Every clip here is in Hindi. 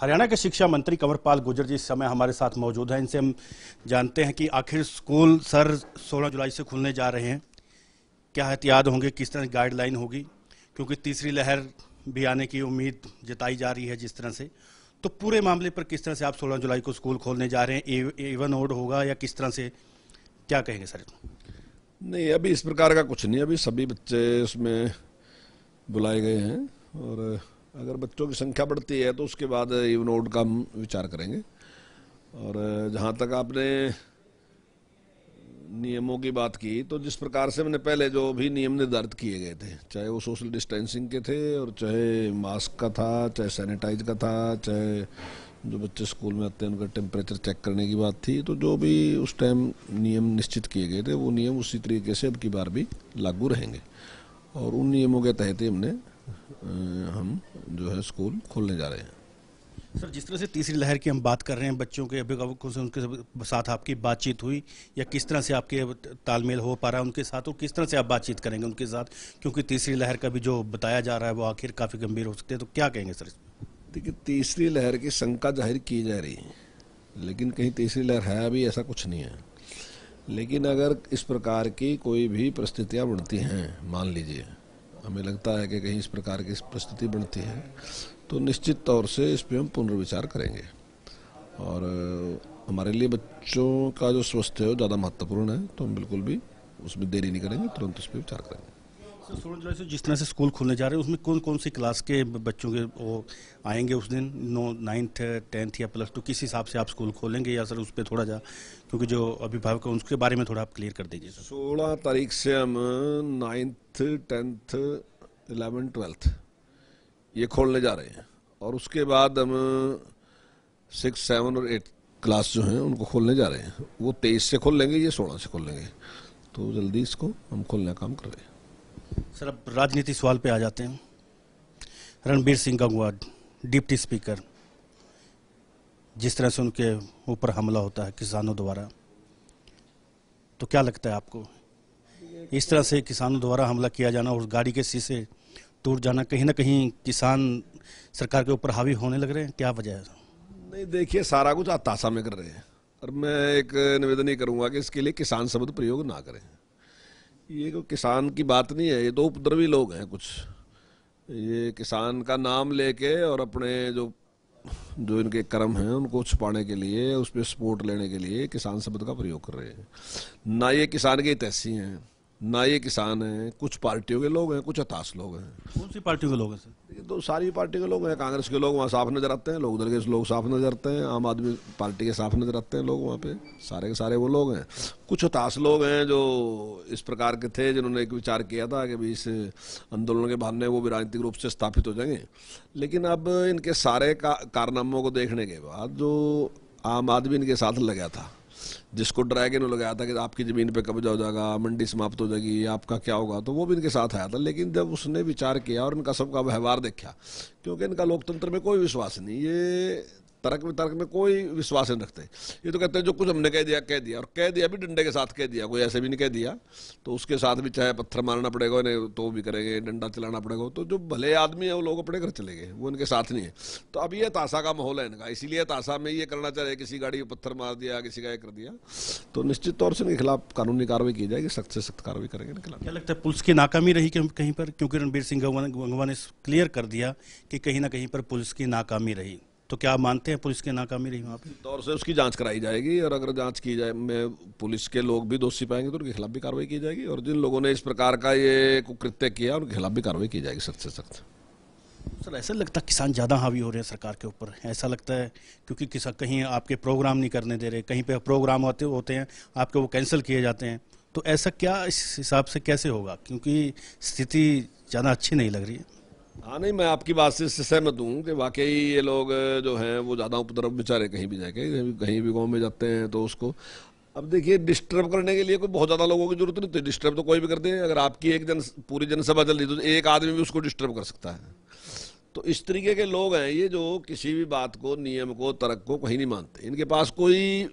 हरियाणा के शिक्षा मंत्री कंवरपाल गुर्जर जी इस समय हमारे साथ मौजूद हैं। इनसे हम जानते हैं कि आखिर स्कूल सर 16 जुलाई से खुलने जा रहे हैं, क्या एहतियात होंगे, किस तरह गाइडलाइन होगी, क्योंकि तीसरी लहर भी आने की उम्मीद जताई जा रही है जिस तरह से। तो पूरे मामले पर किस तरह से आप 16 जुलाई को स्कूल खोलने जा रहे हैं, इवन ओड होगा या किस तरह से, क्या कहेंगे सर? नहीं, अभी इस प्रकार का कुछ नहीं। अभी सभी बच्चे उसमें बुलाए गए हैं और अगर बच्चों की संख्या बढ़ती है तो उसके बाद इवन ओड का हम विचार करेंगे। और जहाँ तक आपने नियमों की बात की, तो जिस प्रकार से मैंने पहले जो भी नियम निर्धारित किए गए थे, चाहे वो सोशल डिस्टेंसिंग के थे और चाहे मास्क का था, चाहे सैनिटाइज का था, चाहे जो बच्चे स्कूल में आते हैं उनका टेम्परेचर चेक करने की बात थी, तो जो भी उस टाइम नियम निश्चित किए गए थे वो नियम उसी तरीके से अब की बार भी लागू रहेंगे। और उन नियमों के तहत ही हम जो है स्कूल खोलने जा रहे हैं। सर, जिस तरह से तीसरी लहर की हम बात कर रहे हैं, बच्चों के अभिभावकों से उनके साथ आपकी बातचीत हुई या किस तरह से आपके तालमेल हो पा रहा है उनके साथ, और किस तरह से आप बातचीत करेंगे उनके साथ, क्योंकि तीसरी लहर का भी जो बताया जा रहा है वो आखिर काफ़ी गंभीर हो सकते हैं, तो क्या कहेंगे सर? देखिए, तीसरी लहर की शंका जाहिर की जा रही है, लेकिन कहीं तीसरी लहर है अभी ऐसा कुछ नहीं है। लेकिन अगर इस प्रकार की कोई भी परिस्थितियाँ बनती हैं, मान लीजिए हमें लगता है कि कहीं इस प्रकार की परिस्थिति बनती है, तो निश्चित तौर से इस पर हम पुनर्विचार करेंगे। और हमारे लिए बच्चों का जो स्वास्थ्य है वो ज़्यादा महत्वपूर्ण है, तो हम बिल्कुल भी उसमें देरी नहीं करेंगे, तुरंत उस पर विचार करेंगे। सर, 16 जुलाई से जिस तरह से स्कूल खुलने जा रहे हैं उसमें कौन कौन सी क्लास के बच्चों के वो आएंगे उस दिन? 9th 10th या +2 किस हिसाब से आप स्कूल खोलेंगे, या सर उस पर थोड़ा जा, क्योंकि जो अभिभावक हैं उसके बारे में थोड़ा आप क्लियर कर दीजिए सर। 16 तारीख से हम 9th 10th 11th 12th ये खोलने जा रहे हैं, और उसके बाद हम 6 7 और 8 क्लास जो हैं उनको खोलने जा रहे हैं। वो 23 से खोल लेंगे, ये 16 से खोल लेंगे, तो जल्दी इसको हम खोलने का काम कर रहे हैं। सर, अब राजनीति सवाल पे आ जाते हैं। रणबीर सिंह गंगवा, डिप्टी स्पीकर, जिस तरह से उनके ऊपर हमला होता है किसानों द्वारा, तो क्या लगता है आपको इस तरह से किसानों द्वारा हमला किया जाना और गाड़ी के शीशे टूट जाना, कहीं ना कहीं किसान सरकार के ऊपर हावी होने लग रहे हैं, क्या वजह है? नहीं, देखिए, सारा कुछ हताशा में कर रहे हैं, और मैं एक निवेदन ही करूंगा कि इसके लिए किसान शब्द प्रयोग ना करें। ये कोई किसान की बात नहीं है, ये तो उपद्रवी लोग हैं कुछ। ये किसान का नाम लेके और अपने जो जो इनके कर्म हैं उनको छुपाने के लिए, उस पर सपोर्ट लेने के लिए किसान शब्द का प्रयोग कर रहे हैं। ना ये किसान के हितैषी हैं, ना ये किसान हैं। कुछ पार्टियों के लोग हैं, कुछ हताश लोग हैं। कौन सी पार्टियों के लोग हैं सर? ये तो सारी पार्टियों के लोग हैं। कांग्रेस के लोग वहाँ साफ नजर आते हैं, लोग दल के लोग साफ नजर आते हैं, आम आदमी पार्टी के साफ नजर आते हैं लोग वहाँ पे, सारे के सारे वो लोग हैं। कुछ हताश लोग हैं जो इस प्रकार के थे, जिन्होंने एक विचार किया था कि भी इस आंदोलन के बहाने वो भी राजनीतिक रूप से स्थापित हो जाएंगे। लेकिन अब इनके सारे कारनामों को देखने के बाद जो आम आदमी इनके साथ लगा था, जिसको ड्रैगन लगाया था कि आपकी ज़मीन पे कब्जा हो जाएगा, मंडी समाप्त हो जाएगी, आपका क्या होगा, तो वो भी इनके साथ आया था। लेकिन जब उसने विचार किया और इनका सबका व्यवहार देखा, क्योंकि इनका लोकतंत्र में कोई विश्वास नहीं, ये तर्क वितर्क में कोई विश्वास नहीं रखते। ये तो कहते हैं जो कुछ हमने कह दिया, और कह दिया भी डंडे के साथ कह दिया, कोई ऐसे भी नहीं कह दिया। तो उसके साथ भी चाहे पत्थर मारना पड़ेगा इन्हें तो भी करेंगे, डंडा चलाना पड़ेगा। तो जो भले आदमी है वो लोग अपने घर चले गए, वो इनके साथ नहीं है। तो अब ये ताशा का माहौल है इनका, इसीलिए ताशा में ये करना चाह रहे, किसी गाड़ी को पत्थर मार दिया, किसी का ये कर दिया। तो निश्चित तौर से इनके खिलाफ कानूनी कार्रवाई की जाएगी, सख्त से सख्त कार्रवाई करेंगे इनके खिलाफ। क्या लगता है पुलिस की नाकामी रही कहीं पर? क्योंकि रणबीर सिंह गंगवा ने क्लियर कर दिया कि कहीं ना कहीं पर पुलिस की नाकामी रही, तो क्या आप मानते हैं पुलिस की नाकामी रही वहाँ पे? तौर से उसकी जांच कराई जाएगी, और अगर जांच की जाए में पुलिस के लोग भी दोषी पाएंगे तो उनके खिलाफ भी कार्रवाई की जाएगी, और जिन लोगों ने इस प्रकार का ये कुकृत्य किया उनके खिलाफ भी कार्रवाई की जाएगी सख्त से सख्त। सर, ऐसा लगता है किसान ज़्यादा हावी हो रहे हैं सरकार के ऊपर, ऐसा लगता है, क्योंकि किसान कहीं आपके प्रोग्राम नहीं करने दे रहे, कहीं पे प्रोग्राम होते हैं आपके वो कैंसिल किए जाते हैं, तो ऐसा क्या इस हिसाब से कैसे होगा? क्योंकि स्थिति ज़्यादा अच्छी नहीं लग रही है। हाँ, नहीं, मैं आपकी बात से सहमत हूँ कि वाकई ये लोग जो हैं वो ज़्यादा उपद्रव बेचारे कहीं भी जाके, कहीं भी गाँव में जाते हैं तो उसको, अब देखिए, डिस्टर्ब करने के लिए कोई बहुत ज़्यादा लोगों की जरूरत नहीं होती। डिस्टर्ब तो कोई भी कर दे। अगर आपकी एक पूरी जनसभा चल रही तो एक आदमी भी उसको डिस्टर्ब कर सकता है। तो इस तरीके के लोग हैं ये, जो किसी भी बात को, नियम को, तर्क को कहीं नहीं मानते। इनके पास कोई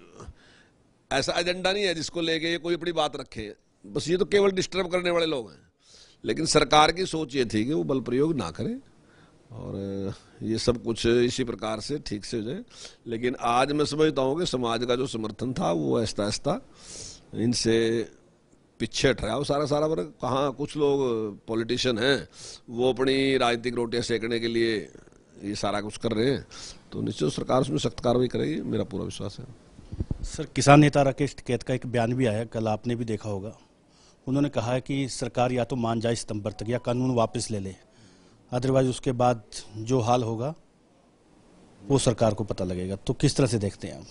ऐसा एजेंडा नहीं है जिसको लेके ये कोई अपनी बात रखे, बस ये तो केवल डिस्टर्ब करने वाले लोग हैं। लेकिन सरकार की सोच ये थी कि वो बल प्रयोग ना करे और ये सब कुछ इसी प्रकार से ठीक से हो जाए। लेकिन आज मैं समझता हूँ कि समाज का जो समर्थन था वो आहिस्ता आहिस्ता इनसे पीछे हट रहा है। वो सारा सारा वर्ग, कहाँ कुछ लोग पॉलिटिशियन हैं वो अपनी राजनीतिक रोटियां सेकने के लिए ये सारा कुछ कर रहे हैं, तो निश्चित सरकार उसमें सख्त कार्रवाई करेगी, मेरा पूरा विश्वास है। सर, किसान नेता राकेश टिकैत का एक बयान भी आया, कल आपने भी देखा होगा। उन्होंने कहा है कि सरकार या तो मान जाए सितंबर तक या कानून वापस ले ले, अदरवाइज उसके बाद जो हाल होगा वो सरकार को पता लगेगा। तो किस तरह से देखते हैं आप?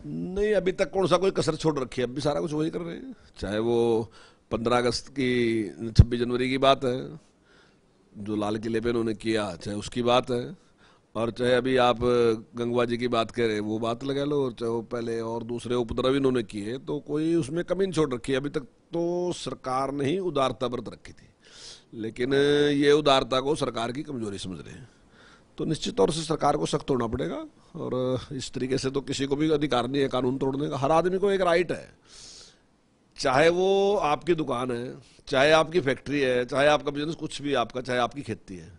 नहीं, अभी तक कौन सा कोई कसर छोड़ रखी है, अभी सारा कुछ वही कर रहे हैं। चाहे वो 15 अगस्त की 26 जनवरी की बात है जो लाल किले पे उन्होंने किया, चाहे उसकी बात है, और चाहे अभी आप गंगवा जी की बात करें वो बात लगा लो, और चाहे वो पहले और दूसरे उपद्रव इन्होंने किए, तो कोई उसमें कमी नहीं छोड़ रखी है। अभी तक तो सरकार ने ही उदारता बरत रखी थी, लेकिन ये उदारता को सरकार की कमजोरी समझ रहे हैं। तो निश्चित तौर से सरकार को सख्त होना पड़ेगा, और इस तरीके से तो किसी को भी अधिकार नहीं है कानून तोड़ने का। हर आदमी को एक राइट है, चाहे वो आपकी दुकान है, चाहे आपकी फैक्ट्री है, चाहे आपका बिजनेस कुछ भी आपका, चाहे आपकी खेती है,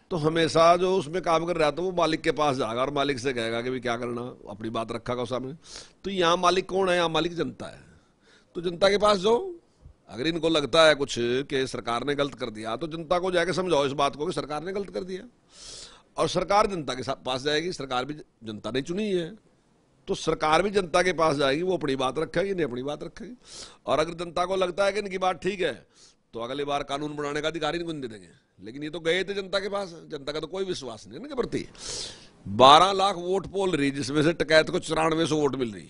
तो हमेशा जो उसमें काम कर रहा था वो मालिक के पास जाएगा और मालिक से कहेगा कि भाई क्या करना, अपनी बात रखा सामने। तो यहाँ मालिक कौन है? यहाँ मालिक जनता है। तो जनता के पास जाओ, अगर इनको लगता है कुछ कि सरकार ने गलत कर दिया तो जनता को जाके समझाओ इस बात को कि सरकार ने गलत कर दिया, और सरकार जनता के पास जाएगी। सरकार भी जनता ने चुनी है, तो सरकार भी जनता के पास जाएगी, वो अपनी बात रखेगी, इन्हें अपनी बात रखेगी। और अगर जनता को लगता है कि इनकी बात ठीक है तो अगली बार कानून बनाने का अधिकार इनको दे देंगे। लेकिन ये तो गए थे जनता के पास, जनता का तो कोई विश्वास नहीं है इनके प्रति। 12 लाख वोट पोल रही, जिसमें से टिकैत को 9400 वोट मिल रही,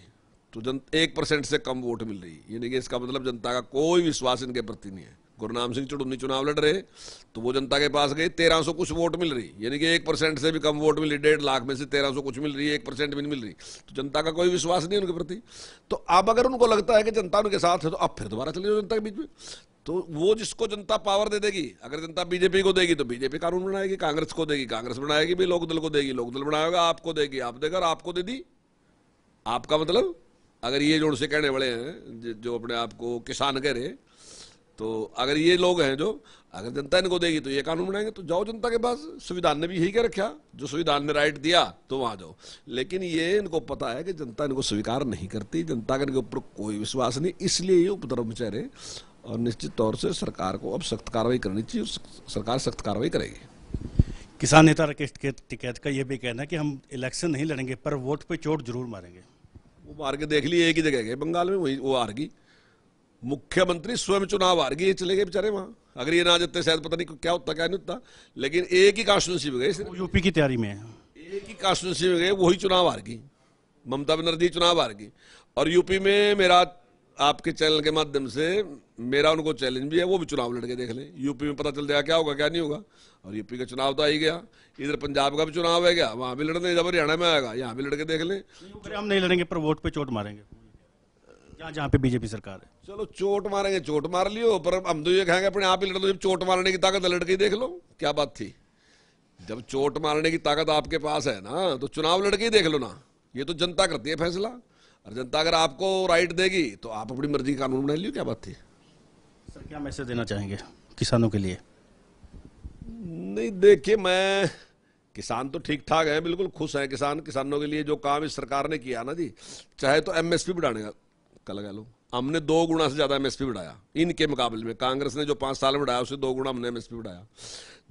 तो 1% से कम वोट मिल रही, यानी कि इसका मतलब जनता का कोई विश्वास इनके प्रति नहीं है। गुरनाम सिंह चुड़ुन्नी चुनाव लड़ रहे तो वो जनता के पास गए, 1300 कुछ वोट मिल रही, यानी कि 1% से भी कम वोट मिल रही। 1.5 लाख में से 1300 कुछ मिल रही है, 1% भी नहीं मिल रही, तो जनता का कोई विश्वास नहीं है उनके प्रति। तो अब अगर उनको लगता है कि जनता उनके साथ है तो अब फिर दोबारा चले जाओ जनता के बीच में। तो वो जिसको जनता पावर दे देगी, अगर जनता बीजेपी को देगी तो बीजेपी कानून बनाएगी, कांग्रेस को देगी कांग्रेस बनाएगी, भी लोकदल को देगी लोकदल बनाएगा, आपको देगी आप देगा, और आपको दे दी आपका मतलब। अगर ये जोड़ से कहने वाले हैं जो अपने आप को किसान कह रहे, तो अगर ये लोग हैं जो, अगर जनता इनको देगी तो ये कानून बनाएंगे, तो जाओ जनता के पास। संविधान ने भी यही क्या रखा, जो संविधान ने राइट दिया तो वहां जाओ। लेकिन ये इनको पता है कि जनता इनको स्वीकार नहीं करती, जनता का इनके ऊपर कोई विश्वास नहीं, इसलिए ये उपद्रव मचा रहे। और निश्चित तौर से सरकार को अब सख्त कार्रवाई करनी चाहिए, सरकार सख्त कार्रवाई करेगी। किसान नेता राकेश टिकैत का यह भी कहना है कि हम इलेक्शन नहीं लड़ेंगे पर वोट पे चोट जरूर मारेंगे। वो मार के देख लिए, एक ही जगह गए बंगाल में, वही वो हार गई। मुख्यमंत्री स्वयं चुनाव हार गए, चले गए बेचारे वहां। अगर ये ना जाते शायद पता नहीं क्या होता क्या नहीं होता, लेकिन एक ही कॉन्स्टिट्यूंसी में गए, यूपी की तैयारी में है, एक ही कॉन्स्टिट्यूंसी में गए, वही चुनाव हार गई। ममता बनर्जी चुनाव हार गई। और यूपी में मेरा आपके चैनल के माध्यम से मेरा उनको चैलेंज भी है, वो भी चुनाव लड़के देख लें, यूपी में पता चल जाएगा क्या होगा क्या नहीं होगा। और यूपी का चुनाव तो आ ही गया, इधर पंजाब का भी चुनाव है, क्या वहां भी लड़ने, जब हरियाणा में आएगा यहाँ भी लड़के देख लें। हम नहीं लड़ेंगे पर वोट पे चोट मारेंगे जहाँ जहाँ पे बीजेपी सरकार है। चलो चोट मारेंगे, चोट मार लियो, पर हम तो ये कहेंगे अपने आप ही लड़ लो। जब चोट मारने की ताकत लड़के देख लो, क्या बात थी। जब चोट मारने की ताकत आपके पास है ना, तो चुनाव लड़के ही देख लो ना। ये तो जनता करती है फैसला, और जनता अगर आपको राइट देगी तो आप अपनी मर्जी का कानून बना लियो, क्या बात थी। सर, क्या मैसेज देना चाहेंगे किसानों के लिए? नहीं, देखिए, मैं किसान तो ठीक ठाक है, बिल्कुल खुश है किसान। किसानों के लिए जो काम इस सरकार ने किया ना जी, चाहे तो एमएसपी बढ़ाने का लगा लो, हमने 2 गुना से ज्यादा एमएसपी बढ़ाया इनके मुकाबले में। कांग्रेस ने जो 5 साल में बढ़ाया उससे 2 गुना हमने एमएसपी बढ़ाया।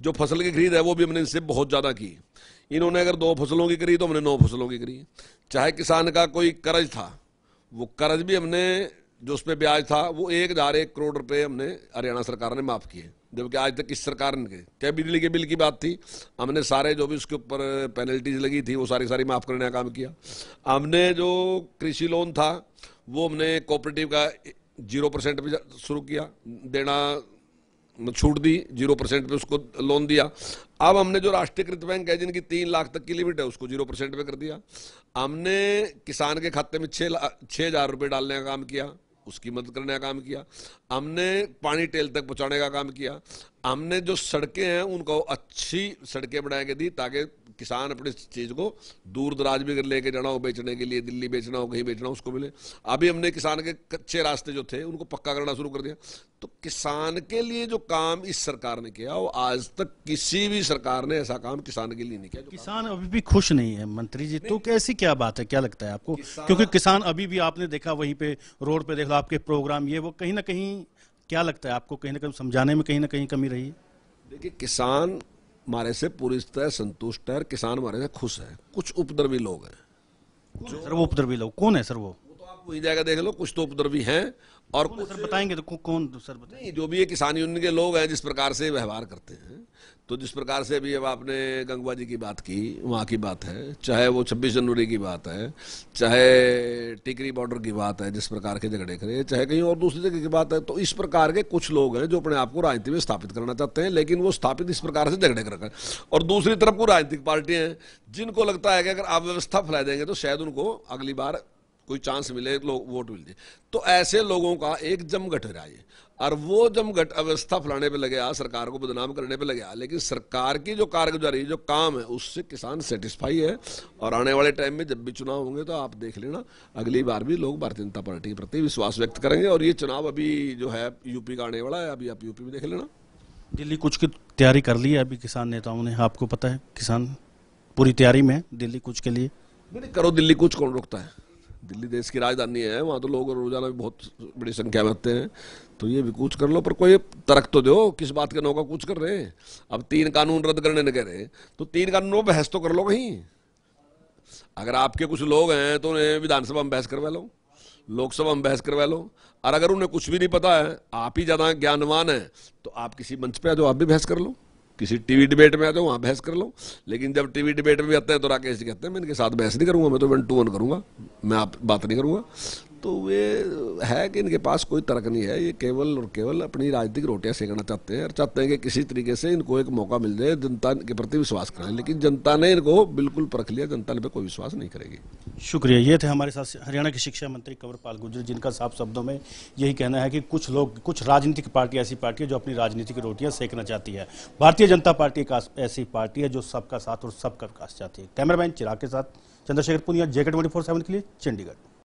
जो फसल की खरीद है वो भी हमने इनसे बहुत ज्यादा की। इन्होंने अगर 2 फसलों की करी तो हमने 9 फसलों की करी। चाहे किसान का कोई कर्ज था, वो कर्ज भी हमने, जो उस पर ब्याज था वो 1001 करोड़ रुपए हमने हरियाणा सरकार ने माफ किए, जबकि आज तक इस सरकार ने, क्या बिजली के बिल की बात थी, हमने सारे जो भी उसके ऊपर पेनल्टीज लगी थी वो सारी माफ करने का काम किया। हमने जो कृषि लोन था वो हमने कोऑपरेटिव का 0% पे शुरू किया देना, छूट दी, 0% पे उसको लोन दिया। अब हमने जो राष्ट्रीयकृत बैंक है जिनकी 3 लाख तक की लिमिट है उसको 0% पे कर दिया। हमने किसान के खाते में 6,000 रुपये डालने का काम किया, उसकी मदद करने का काम किया। हमने पानी टेल तक पहुंचाने का काम किया। हमने जो सड़कें हैं उनको अच्छी सड़कें बना के दी ताकि किसान अपनी चीज को दूर दराज भी लेके जाना हो बेचने के लिए, दिल्ली बेचना हो, कहीं बेचना हो, उसको मिले। अभी हमने किसान के कच्चे रास्ते जो थे उनको पक्का करना शुरू कर दिया। तो किसान के लिए जो काम इस सरकार ने किया वो आज तक किसी भी सरकार ने ऐसा काम किसान के लिए नहीं किया। किसान अभी भी खुश नहीं है मंत्री जी, तो कैसी क्या बात है, क्या लगता है आपको? क्योंकि किसान अभी भी आपने देखा वहीं पे रोड पे देख लो आपके प्रोग्राम ये वो, कहीं ना कहीं क्या लगता है आपको, कहीं ना कहीं समझाने में कहीं ना कहीं कमी रही है? देखिए, किसान हमारे से पूरी तरह संतुष्ट है, किसान हमारे से खुश है। कुछ उपद्रवी लोग हैं सर, वो उपद्रवी लोग कौन है सर? वो तो आप वही जाकर देख लो, कुछ तो उपद्रवी हैं और कुछ सर बताएंगे तो कौन सर बताएं? नहीं, जो भी ये किसान यूनियन के लोग हैं जिस प्रकार से व्यवहार करते हैं, तो जिस प्रकार से अभी अब आपने गंगवा जी की बात की, वहाँ की बात है, चाहे वो 26 जनवरी की बात है, चाहे टिकरी बॉर्डर की बात है, जिस प्रकार के झगड़े करे, चाहे कहीं और दूसरी जगह की बात है, तो इस प्रकार के कुछ लोग हैं जो अपने आप को राजनीति में स्थापित करना चाहते हैं, लेकिन वो स्थापित इस प्रकार से झगड़े कर। और दूसरी तरफ को राजनीतिक पार्टियां हैं जिनको लगता है कि अगर आप व्यवस्था फैला देंगे तो शायद उनको अगली बार कोई चांस मिले, लोग वोट मिल जाए। तो ऐसे लोगों का एक जमघट है ये, और वो जमघट अव्यवस्था फैलाने पे लगे, सरकार को बदनाम करने पे लगे। लेकिन सरकार की जो कारगुजारी, जो काम है, उससे किसान सेटिस्फाई है। और आने वाले टाइम में जब भी चुनाव होंगे तो आप देख लेना, अगली बार भी लोग भारतीय जनता पार्टी के प्रति विश्वास व्यक्त करेंगे। और ये चुनाव अभी जो है यूपी का आने वाला है, अभी आप यूपी में देख लेना। दिल्ली कूच की तैयारी कर ली है अभी किसान नेताओं ने, आपको पता है किसान पूरी तैयारी में है दिल्ली कूच के लिए? नहीं करो, दिल्ली कूच कौन रोकता है? दिल्ली देश की राजधानी है, वहाँ तो लोग रोजाना भी बहुत बड़ी संख्या में आते हैं, तो ये भी कूच कर लो। पर कोई तर्क तो दो, किस बात के नौका कूच कर रहे हैं? अब 3 कानून रद्द करने न कह रहे, तो 3 कानूनों पर बहस तो कर लो कहीं। अगर आपके कुछ लोग हैं तो उन्हें विधानसभा में बहस करवा लो, लोकसभा में बहस करवा लो। और अगर उन्हें कुछ भी नहीं पता है, आप ही ज्यादा ज्ञानवान है, तो आप किसी मंच पे आ जाओ, आप भी बहस कर लो, किसी टीवी डिबेट में आ जाओ, वहाँ बहस कर लो। लेकिन जब टीवी डिबेट में भी आते हैं तो राकेश जी कहते हैं मैं इनके साथ बहस नहीं करूंगा, मैं तो 1 to 1 करूंगा, मैं आप बात नहीं करूंगा। तो ये है कि इनके पास कोई तर्क नहीं है, ये केवल और केवल अपनी राजनीतिक रोटियां सेकना चाहते हैं और चाहते हैं कि किसी तरीके से इनको एक मौका मिल जाए, जनता के प्रति विश्वास करें। लेकिन जनता ने इनको बिल्कुल परख लिया, जनता ने पे कोई विश्वास नहीं करेगी। शुक्रिया। ये थे हमारे साथ हरियाणा के शिक्षा मंत्री कंवरपाल गुर्जर, जिनका साफ शब्दों में यही कहना है कि कुछ लोग, कुछ राजनीतिक पार्टी ऐसी पार्टी है जो अपनी राजनीतिक रोटियां सेकना चाहती है। भारतीय जनता पार्टी एक ऐसी पार्टी है जो सबका साथ और सबका विकास चाहती है। कैमरामैन चिराग के साथ चंद्रशेखर पुनिया, JK 24/7 के लिए चंडीगढ़।